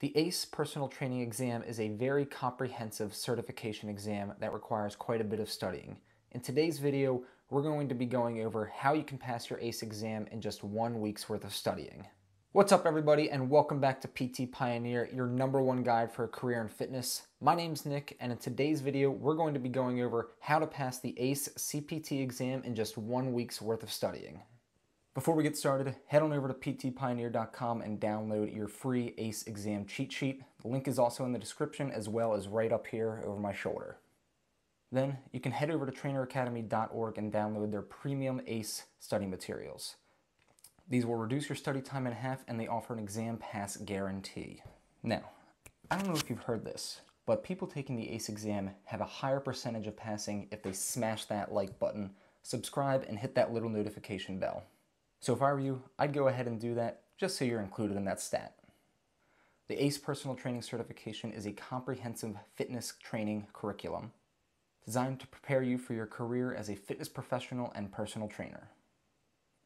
The ACE personal training exam is a very comprehensive certification exam that requires quite a bit of studying. In today's video, we're going to be going over how you can pass your ACE exam in just 1 week's worth of studying. What's up everybody, and welcome back to PTPioneer, your #1 guide for a career in fitness. My name's Nick, and in today's video, we're going to be going over how to pass the ACE CPT exam in just 1 week's worth of studying. Before we get started, head on over to PTPioneer.com and download your free ACE exam cheat sheet. The link is also in the description as well as right up here over my shoulder. Then you can head over to traineracademy.org and download their premium ACE study materials. These will reduce your study time in half, and they offer an exam pass guarantee. Now, I don't know if you've heard this, but people taking the ACE exam have a higher percentage of passing if they smash that like button, subscribe, and hit that little notification bell. So if I were you, I'd go ahead and do that just so you're included in that stat. The ACE Personal Training Certification is a comprehensive fitness training curriculum designed to prepare you for your career as a fitness professional and personal trainer.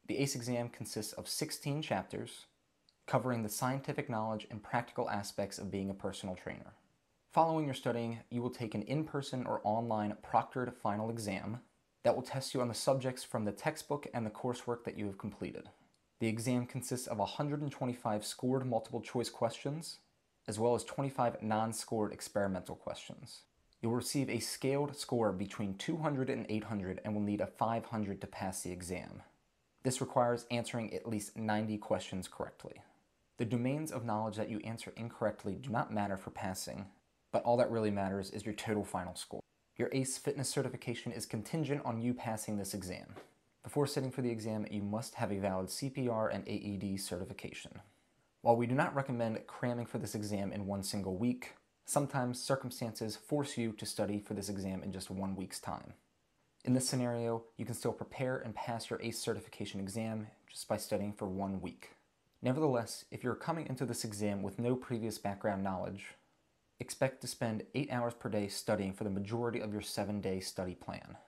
The ACE exam consists of 16 chapters covering the scientific knowledge and practical aspects of being a personal trainer. Following your studying, you will take an in-person or online proctored final exam that will test you on the subjects from the textbook and the coursework that you have completed. The exam consists of 125 scored multiple choice questions, as well as 25 non-scored experimental questions. You'll receive a scaled score between 200 and 800 and will need a 500 to pass the exam. This requires answering at least 90 questions correctly. The domains of knowledge that you answer incorrectly do not matter for passing, but all that really matters is your total final score. Your ACE fitness certification is contingent on you passing this exam. Before sitting for the exam, you must have a valid CPR and AED certification. While we do not recommend cramming for this exam in one single week, sometimes circumstances force you to study for this exam in just 1 week's time. In this scenario, you can still prepare and pass your ACE certification exam just by studying for 1 week. Nevertheless, if you're coming into this exam with no previous background knowledge, expect to spend 8 hours per day studying for the majority of your 7-day study plan.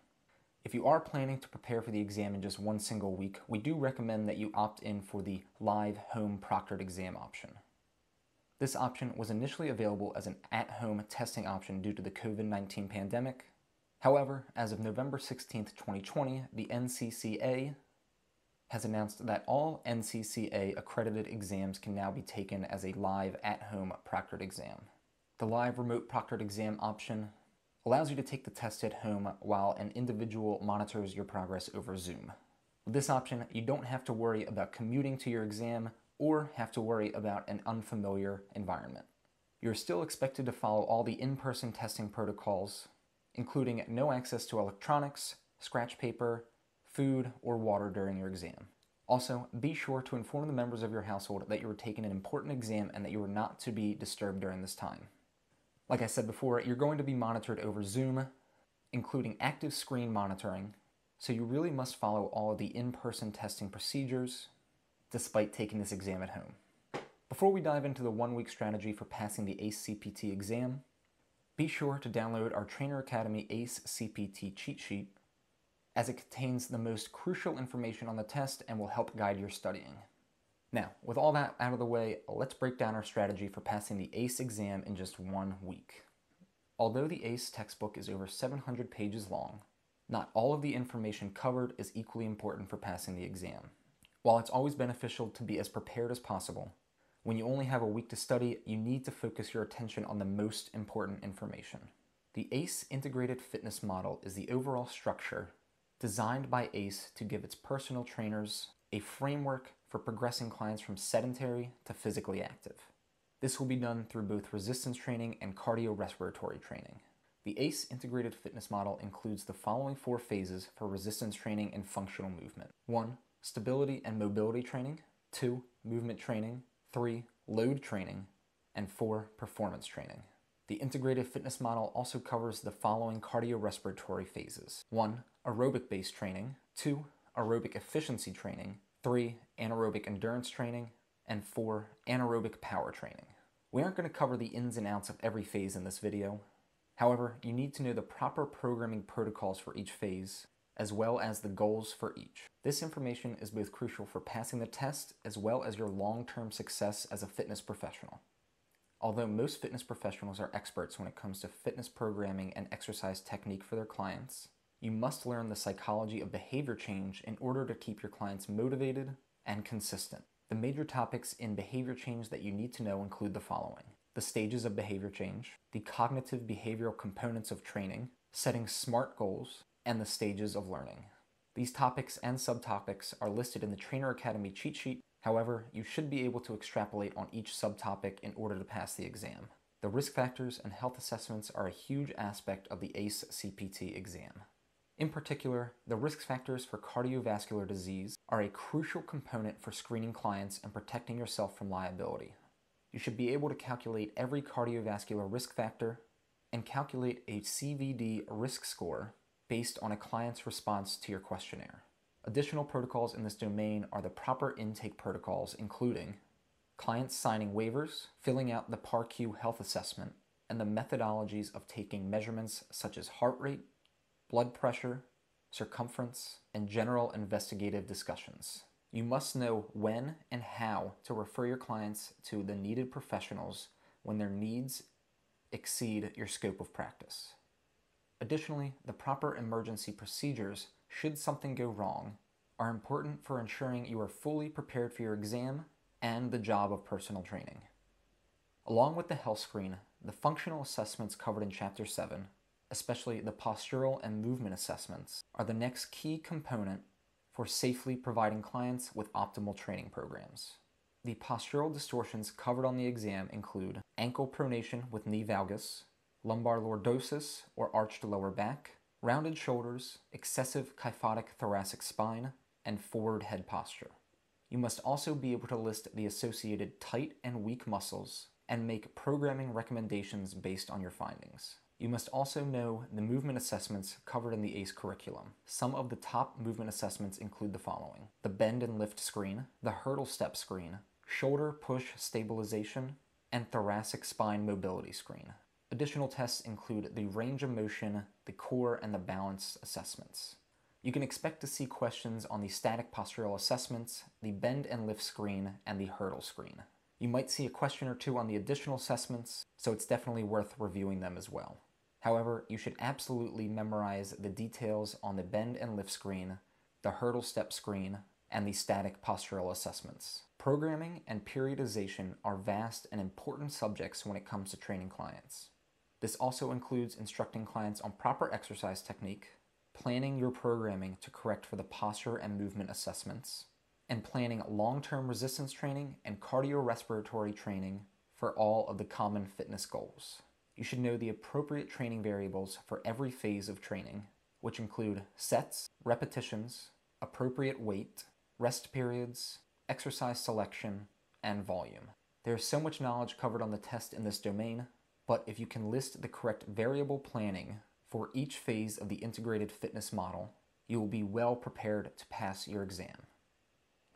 If you are planning to prepare for the exam in just 1 single week, we do recommend that you opt in for the live home proctored exam option. This option was initially available as an at-home testing option due to the COVID-19 pandemic. However, as of November 16, 2020, the NCCA has announced that all NCCA accredited exams can now be taken as a live at-home proctored exam. The live remote proctored exam option allows you to take the test at home while an individual monitors your progress over Zoom. With this option, you don't have to worry about commuting to your exam or have to worry about an unfamiliar environment. You're still expected to follow all the in-person testing protocols, including no access to electronics, scratch paper, food, or water during your exam. Also, be sure to inform the members of your household that you are taking an important exam and that you are not to be disturbed during this time. Like I said before, you're going to be monitored over Zoom, including active screen monitoring, so you really must follow all of the in-person testing procedures despite taking this exam at home. Before we dive into the 1-week strategy for passing the ACE CPT exam, be sure to download our Trainer Academy ACE CPT cheat sheet, as it contains the most crucial information on the test and will help guide your studying. Now, with all that out of the way, let's break down our strategy for passing the ACE exam in just 1 week. Although the ACE textbook is over 700 pages long, not all of the information covered is equally important for passing the exam. While it's always beneficial to be as prepared as possible, when you only have a week to study, you need to focus your attention on the most important information. The ACE Integrated Fitness Model is the overall structure designed by ACE to give its personal trainers a framework for progressing clients from sedentary to physically active. This will be done through both resistance training and cardiorespiratory training. The ACE Integrated Fitness Model includes the following 4 phases for resistance training and functional movement. 1. Stability and mobility training. 2. Movement training. 3. Load training. And 4. Performance training. The Integrated Fitness Model also covers the following cardiorespiratory phases. 1. Aerobic-based training. 2. Aerobic efficiency training. 3. Anaerobic endurance training. And 4. Anaerobic power training. We aren't going to cover the ins and outs of every phase in this video. However, you need to know the proper programming protocols for each phase, as well as the goals for each. This information is both crucial for passing the test as well as your long-term success as a fitness professional. Although most fitness professionals are experts when it comes to fitness programming and exercise technique for their clients, you must learn the psychology of behavior change in order to keep your clients motivated and consistent. The major topics in behavior change that you need to know include the following: the stages of behavior change, the cognitive behavioral components of training, setting SMART goals, and the stages of learning. These topics and subtopics are listed in the Trainer Academy cheat sheet. However, you should be able to extrapolate on each subtopic in order to pass the exam. The risk factors and health assessments are a huge aspect of the ACE CPT exam. In particular, the risk factors for cardiovascular disease are a crucial component for screening clients and protecting yourself from liability. You should be able to calculate every cardiovascular risk factor and calculate a CVD risk score based on a client's response to your questionnaire. Additional protocols in this domain are the proper intake protocols, including clients signing waivers, filling out the PAR-Q health assessment, and the methodologies of taking measurements such as heart rate, blood pressure, circumference, and general investigative discussions. You must know when and how to refer your clients to the needed professionals when their needs exceed your scope of practice. Additionally, the proper emergency procedures, should something go wrong, are important for ensuring you are fully prepared for your exam and the job of personal training. Along with the health screen, the functional assessments covered in Chapter 7, especially the postural and movement assessments, are the next key component for safely providing clients with optimal training programs. The postural distortions covered on the exam include ankle pronation with knee valgus, lumbar lordosis or arched lower back, rounded shoulders, excessive kyphotic thoracic spine, and forward head posture. You must also be able to list the associated tight and weak muscles and make programming recommendations based on your findings. You must also know the movement assessments covered in the ACE curriculum. Some of the top movement assessments include the following: the bend and lift screen, the hurdle step screen, shoulder push stabilization, and thoracic spine mobility screen. Additional tests include the range of motion, the core, and the balance assessments. You can expect to see questions on the static postural assessments, the bend and lift screen, and the hurdle screen. You might see a question or two on the additional assessments, so it's definitely worth reviewing them as well. However, you should absolutely memorize the details on the bend and lift screen, the hurdle step screen, and the static postural assessments. Programming and periodization are vast and important subjects when it comes to training clients. This also includes instructing clients on proper exercise technique, planning your programming to correct for the posture and movement assessments, and planning long-term resistance training and cardiorespiratory training for all of the common fitness goals. You should know the appropriate training variables for every phase of training, which include sets, repetitions, appropriate weight, rest periods, exercise selection, and volume. There is so much knowledge covered on the test in this domain, but if you can list the correct variable planning for each phase of the integrated fitness model, you will be well prepared to pass your exam.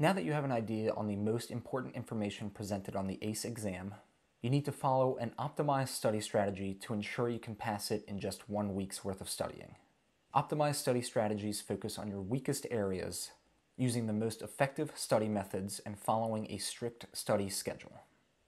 Now that you have an idea on the most important information presented on the ACE exam, you need to follow an optimized study strategy to ensure you can pass it in just 1 week's worth of studying. Optimized study strategies focus on your weakest areas, using the most effective study methods and following a strict study schedule.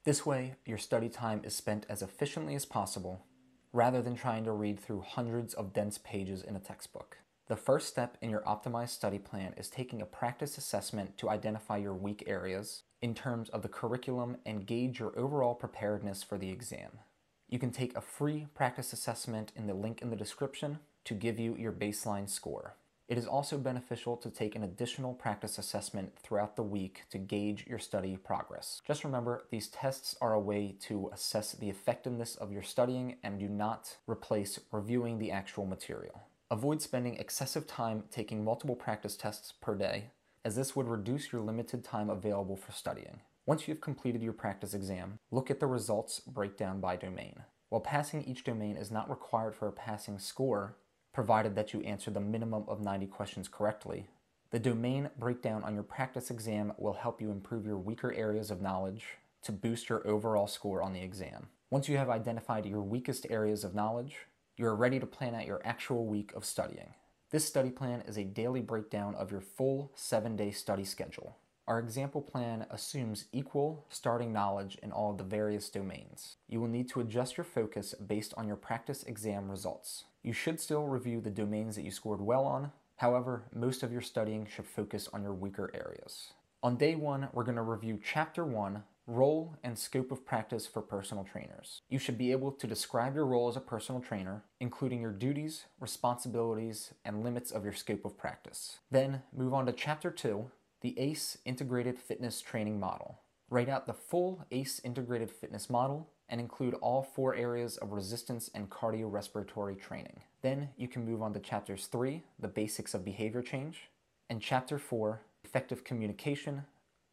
This way, your study time is spent as efficiently as possible, rather than trying to read through hundreds of dense pages in a textbook. The first step in your optimized study plan is taking a practice assessment to identify your weak areas in terms of the curriculum and gauge your overall preparedness for the exam. You can take a free practice assessment in the link in the description to give you your baseline score. It is also beneficial to take an additional practice assessment throughout the week to gauge your study progress. Just remember, these tests are a way to assess the effectiveness of your studying and do not replace reviewing the actual material. Avoid spending excessive time taking multiple practice tests per day, as this would reduce your limited time available for studying. Once you've completed your practice exam, look at the results breakdown by domain. While passing each domain is not required for a passing score, provided that you answer the minimum of 90 questions correctly, the domain breakdown on your practice exam will help you improve your weaker areas of knowledge to boost your overall score on the exam. Once you have identified your weakest areas of knowledge, you are ready to plan out your actual week of studying. This study plan is a daily breakdown of your full 7-day study schedule. Our example plan assumes equal starting knowledge in all of the various domains. You will need to adjust your focus based on your practice exam results. You should still review the domains that you scored well on. However, most of your studying should focus on your weaker areas. On day 1, we're going to review Chapter 1, Role and Scope of Practice for Personal Trainers. You should be able to describe your role as a personal trainer, including your duties, responsibilities, and limits of your scope of practice. Then move on to Chapter 2, the ACE Integrated Fitness Training Model. Write out the full ACE Integrated Fitness Model and include all 4 areas of resistance and cardiorespiratory training. Then you can move on to Chapters 3, the Basics of Behavior Change, and Chapter 4, Effective Communication,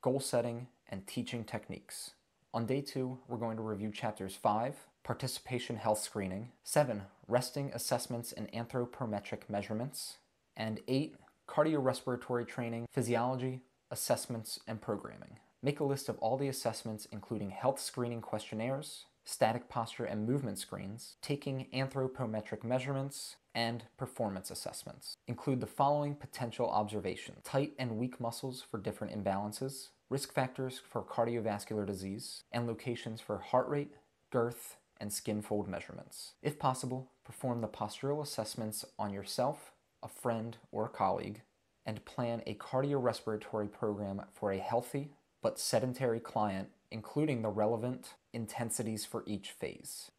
Goal Setting, and Teaching Techniques. On day 2, we're going to review Chapters 5, Participation Health Screening, 7, Resting Assessments and Anthropometric Measurements, and 8, Cardiorespiratory Training, Physiology, Assessments, and Programming. Make a list of all the assessments, including health screening questionnaires, static posture and movement screens, taking anthropometric measurements, and performance assessments. Include the following potential observations: tight and weak muscles for different imbalances, risk factors for cardiovascular disease, and locations for heart rate, girth, and skin fold measurements. If possible, perform the postural assessments on yourself, a friend, or a colleague, and plan a cardiorespiratory program for a healthy but sedentary client, including the relevant intensities for each phase.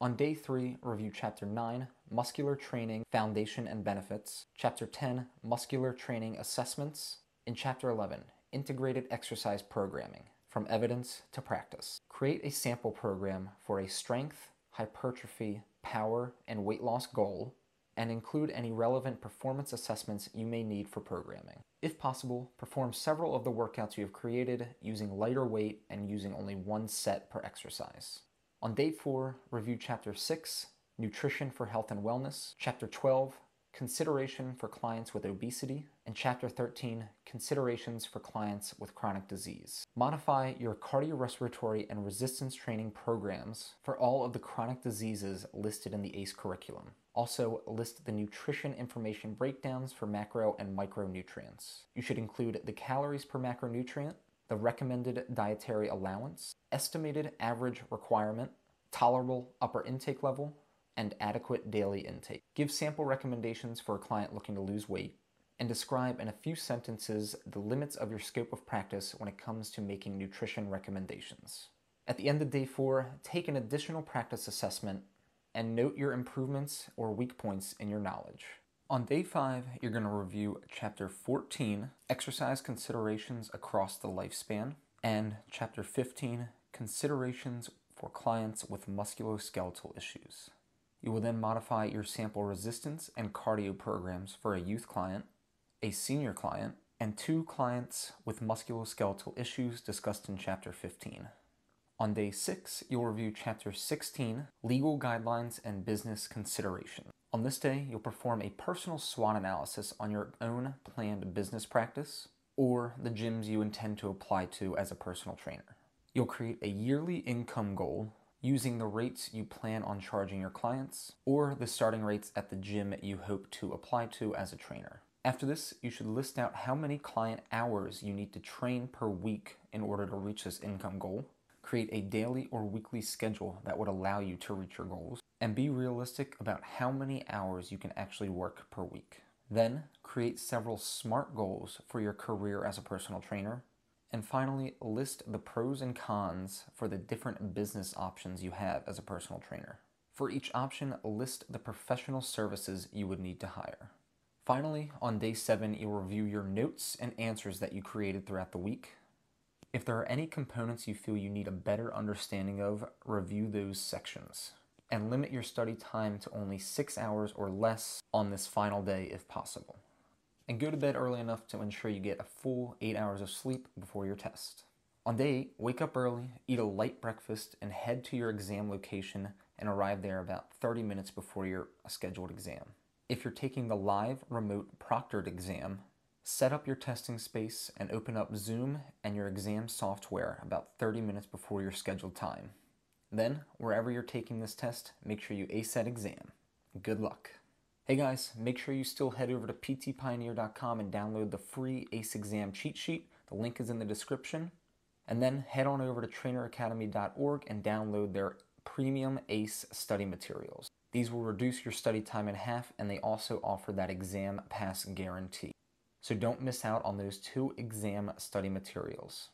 On day 3, review Chapter 9, Muscular Training, Foundation and Benefits, Chapter 10, Muscular Training Assessments, and Chapter 11, Integrated Exercise Programming, From Evidence to Practice. Create a sample program for a strength, hypertrophy, power, and weight loss goal, and include any relevant performance assessments you may need for programming. If possible, perform several of the workouts you have created using lighter weight and using only 1 set per exercise. On day 4, review Chapter 6, Nutrition for Health and Wellness, Chapter 12, Consideration for Clients with Obesity, and Chapter 13, Considerations for Clients with Chronic Disease. Modify your cardiorespiratory and resistance training programs for all of the chronic diseases listed in the ACE curriculum. Also, list the nutrition information breakdowns for macro and micronutrients. You should include the calories per macronutrient, the recommended dietary allowance, estimated average requirement, tolerable upper intake level, and adequate daily intake. Give sample recommendations for a client looking to lose weight, and describe in a few sentences the limits of your scope of practice when it comes to making nutrition recommendations. At the end of day 4, take an additional practice assessment and note your improvements or weak points in your knowledge. On day 5, you're going to review Chapter 14, Exercise Considerations Across the Lifespan, and Chapter 15, Considerations for Clients with Musculoskeletal Issues. You will then modify your sample resistance and cardio programs for a youth client, a senior client, and 2 clients with musculoskeletal issues discussed in Chapter 15. On day 6, you'll review Chapter 16, Legal Guidelines and Business Considerations. On this day, you'll perform a personal SWOT analysis on your own planned business practice or the gyms you intend to apply to as a personal trainer. You'll create a yearly income goal using the rates you plan on charging your clients or the starting rates at the gym you hope to apply to as a trainer. After this, you should list out how many client hours you need to train per week in order to reach this income goal. Create a daily or weekly schedule that would allow you to reach your goals, and be realistic about how many hours you can actually work per week. Then, create several SMART goals for your career as a personal trainer. And finally, list the pros and cons for the different business options you have as a personal trainer. For each option, list the professional services you would need to hire. Finally, on day 7, you'll review your notes and answers that you created throughout the week. If there are any components you feel you need a better understanding of, review those sections. And limit your study time to only 6 hours or less on this final day if possible. And go to bed early enough to ensure you get a full 8 hours of sleep before your test. On day 8, wake up early, eat a light breakfast, and head to your exam location and arrive there about 30 minutes before your scheduled exam. If you're taking the live, remote, proctored exam, set up your testing space and open up Zoom and your exam software about 30 minutes before your scheduled time. Then, wherever you're taking this test, make sure you ace that exam. Good luck. Hey guys, make sure you still head over to PTPioneer.com and download the free ACE exam cheat sheet The link is in the description. And then head on over to traineracademy.org and download their premium ACE study materials. These will reduce your study time in half, and they also offer that exam pass guarantee. So don't miss out on those 2 exam study materials.